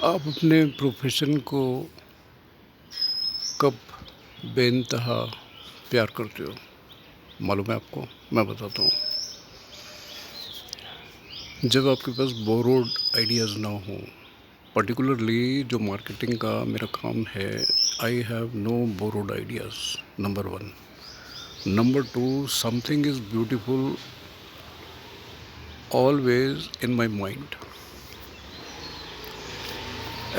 आप अपने प्रोफेशन को कब बेइंतहा प्यार करते हो? मालूम है आपको? मैं बताता हूँ। जब आपके पास बोरोड आइडियाज़ ना हो, पर्टिकुलरली जो मार्केटिंग का मेरा काम है, I have no borrowed ideas, number one. Number two, something is beautiful always in my mind,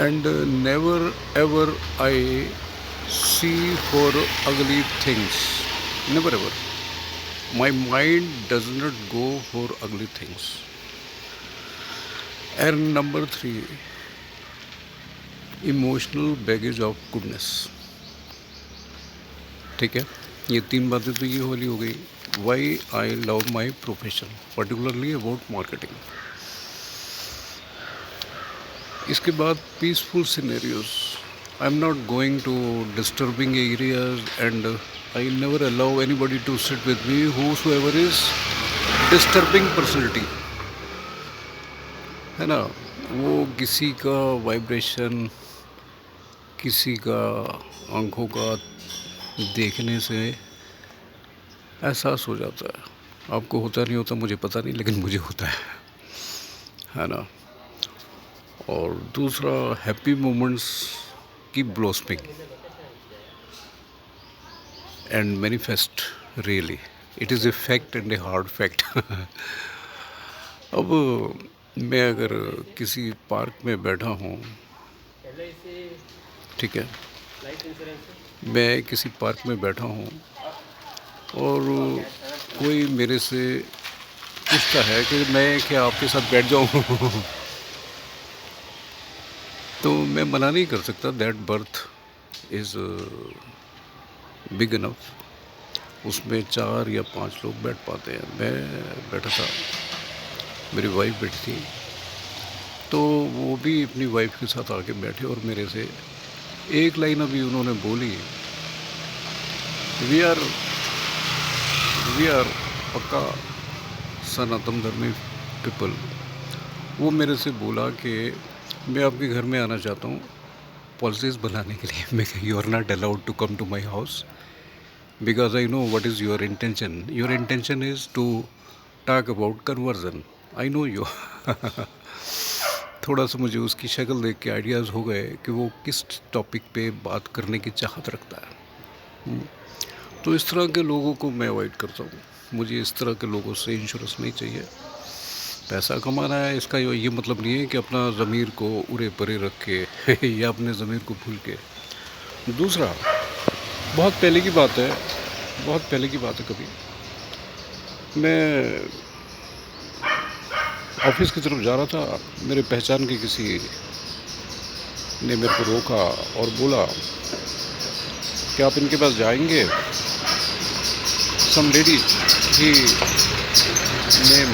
and never ever I see for ugly things. Never ever. My mind does not go for ugly things. And number three, emotional baggage of goodness. ठीक है, ये तीन बातें तो ये वाली हो गई. Why I love my profession, particularly about marketing. इसके बाद peaceful scenarios. I'm not going to disturbing areas, and I never allow anybody to sit with me whosoever is disturbing personality. है ना, वो किसी का वाइब्रेशन, किसी का आंखों का देखने से एहसास हो जाता है. आपको होता नहीं होता मुझे पता नहीं, लेकिन मुझे होता है ना. और दूसरा, हैप्पी मोमेंट्स की blossoming and manifest really. It is a fact and a hard fact. अब मैं अगर किसी पार्क में बैठा हूँ, ठीक है, मैं किसी पार्क में बैठा हूँ और कोई मेरे से पूछता है कि मैं क्या आपके साथ बैठ जाऊँ. तो मैं मना नहीं कर सकता. That birth is big enough. उसमें 4 या 5 लोग बैठ पाते हैं. मैं बैठा था, मेरी वाइफ बैठी थी, तो वो भी अपनी वाइफ के साथ आके बैठे और मेरे से एक लाइन अभी उन्होंने बोली. वी आर पक्का सनातन धर्मी पीपल. वो मेरे से बोला कि मैं आपके घर में आना चाहता हूँ पॉलिसीज़ बनाने के लिए. मैं कहा, you are not allowed to come to my house because I know what is your intention. Your intention is to talk about conversion. I know you. थोड़ा सा मुझे उसकी शक्ल देख के आइडियाज़ हो गए कि वो किस टॉपिक पे बात करने की चाहत रखता है. तो इस तरह के लोगों को मैं अवॉइड करता हूँ. मुझे इस तरह के लोगों से इंश्योरेंस नहीं चाहिए. पैसा कमाना है, इसका ये मतलब नहीं है कि अपना ज़मीर को उरे परे रख के या अपने ज़मीर को भूल के. दूसरा, बहुत पहले की बात है, बहुत पहले की बात है, कभी मैं ऑफिस की तरफ जा रहा था. मेरे पहचान के किसी ने मेरे को रोका और बोला कि आप इनके पास जाएंगे. Some lady, he name,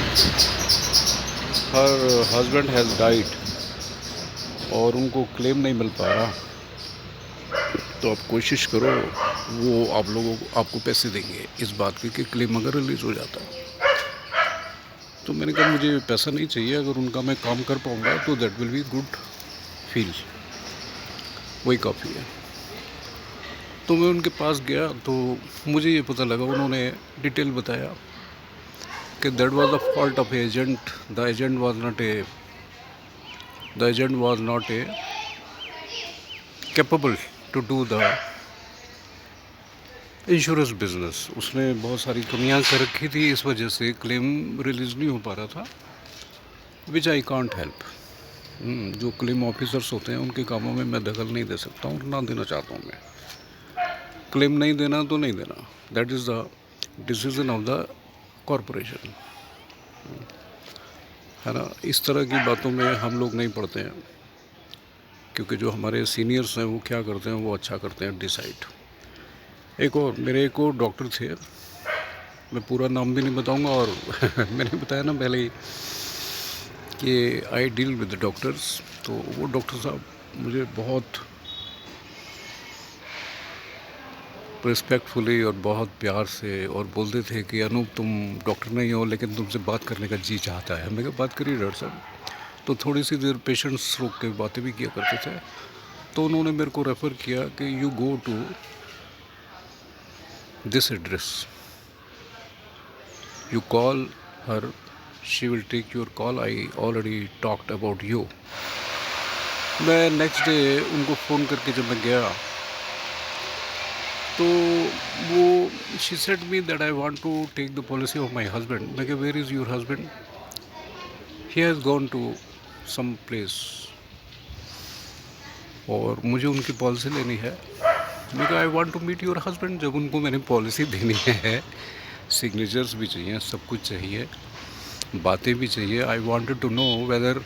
her husband has died और उनको क्लेम नहीं मिल पाया, तो आप कोशिश करो, वो आप लोगों को आपको पैसे देंगे इस बात के कि क्लेम अगर रिलीज़ हो जाता है. तो मैंने कहा, मुझे पैसा नहीं चाहिए, अगर उनका मैं काम कर पाऊँगा तो that will be good feel, वही काफ़ी है. तो मैं उनके पास गया तो मुझे ये पता लगा, उन्होंने डिटेल बताया कि that was the fault of agent. The agent was not a capable to do the insurance business. उसने बहुत सारी कमियां कर रखी थी, इस वजह से क्लेम रिलीज़ नहीं हो पा रहा था, विच आई कांट हेल्प. जो क्लेम ऑफिसर्स होते हैं उनके कामों में मैं दखल नहीं दे सकता हूँ, ना देना चाहता हूँ. मैं क्लेम नहीं देना तो नहीं देना, that is the decision of the corporation, है ना. इस तरह की बातों में हम लोग नहीं पढ़ते हैं, क्योंकि जो हमारे सीनियर्स हैं वो क्या करते हैं, वो अच्छा करते हैं डिसाइड. मेरे एक और डॉक्टर थे, मैं पूरा नाम भी नहीं बताऊंगा, और मैंने बताया ना पहले ही कि आई डील विद डॉक्टर्स. तो वो डॉक्टर साहब मुझे बहुत रिस्पेक्टफुली और बहुत प्यार से और बोलते थे कि अनूप, तुम डॉक्टर नहीं हो लेकिन तुमसे बात करने का जी चाहता है. मैं कहा, बात करिए डॉक्टर साहब. तो थोड़ी सी देर पेशेंट्स रोक के बातें भी किया करते थे। तो उन्होंने मेरे को रेफ़र किया कि you go to this address, you call her, she will take your call, I already talked about you. मैं नेक्स्ट डे उनको फ़ोन करके जब मैं गया तो वो she said me that I want to take the policy of my husband. मैं कहा where is your husband? He has gone to some place और मुझे उनकी पॉलिसी लेनी है। मैं कहा I want to meet your husband. जब उनको मैंने पॉलिसी देनी है, सिग्नेचर्स भी चाहिए, सब कुछ चाहिए, बातें भी चाहिए। I wanted to know whether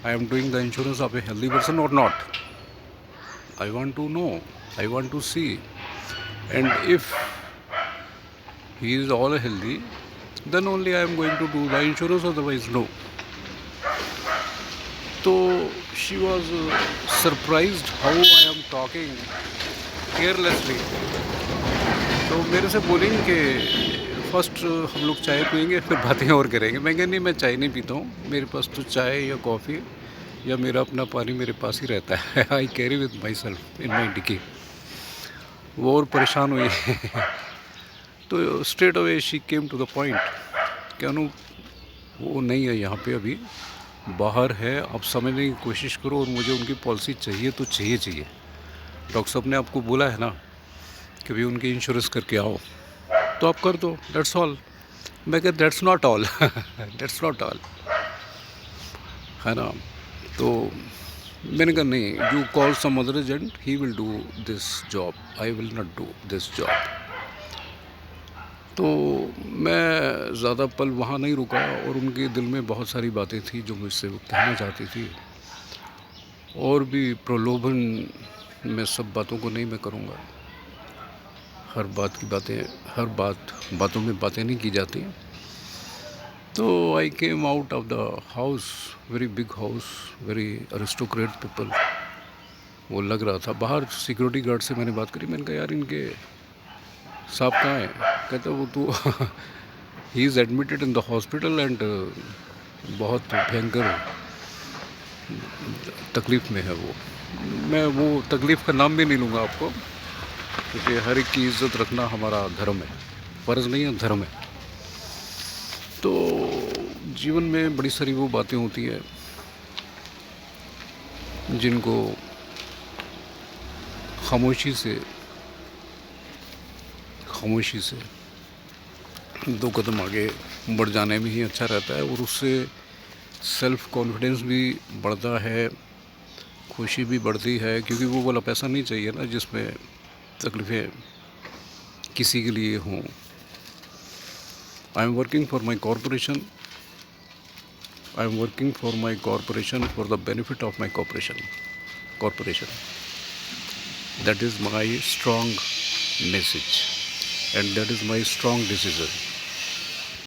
I am doing the insurance of a healthy person और not. I want to know, I want to see, and if he is all healthy, then only I am going to do the insurance, otherwise no. So she was surprised how I am talking carelessly. तो मेरे से बोलेंगे कि first हम लोग चाय पियेंगे फिर बातें और करेंगे। मैं कहा नहीं, मैं चाय नहीं पीता हूँ, मेरे पास तो चाय या कॉफ़ी या मेरा अपना पानी मेरे पास ही रहता है। I carry with my self in my डिक्की। वो और परेशान हुई। तो straight away she came to the point कि अनु वो नहीं है यहाँ पे, अभी बाहर है, आप समझने की कोशिश करो और मुझे उनकी पॉलिसी चाहिए तो चाहिए। डॉक्टर साहब ने आपको बोला है ना कि भाई उनकी इंश्योरेंस करके आओ, तो आप कर दो, दैट्स ऑल। मैं कह that's not all. That's not all, है ना। तो मैंने कहा नहीं, you call some other agent, he will do this job, I will not do this job. तो मैं ज़्यादा पल वहाँ नहीं रुका और उनके दिल में बहुत सारी बातें थी जो मुझसे वो कहना चाहती थी, और भी प्रलोभन में सब बातों को नहीं मैं करूँगा। हर बातों में बातें नहीं की जाती। तो I came out of the house, very big house, very aristocrat people. वो लग रहा था बाहर। सिक्योरिटी गार्ड से मैंने बात करी, मैंने कहा यार इनके साहब कहाँ हैं? कहता वो तो he is admitted in the hospital and बहुत भयंकर तकलीफ़ में है वो। मैं वो तकलीफ़ का नाम भी नहीं लूँगा आपको, क्योंकि हर एक की इज़्ज़त रखना हमारा धर्म है, फ़र्ज़ नहीं है, धर्म है। तो जीवन में बड़ी सारी वो बातें होती हैं जिनको खामोशी से 2 कदम आगे बढ़ जाने में ही अच्छा रहता है, और उससे सेल्फ़ कॉन्फिडेंस भी बढ़ता है, खुशी भी बढ़ती है, क्योंकि वो वाला पैसा नहीं चाहिए ना जिसमें तकलीफ़ें किसी के लिए हों। I am working for my corporation, for the benefit of my corporation. That is my strong message and that is my strong decision.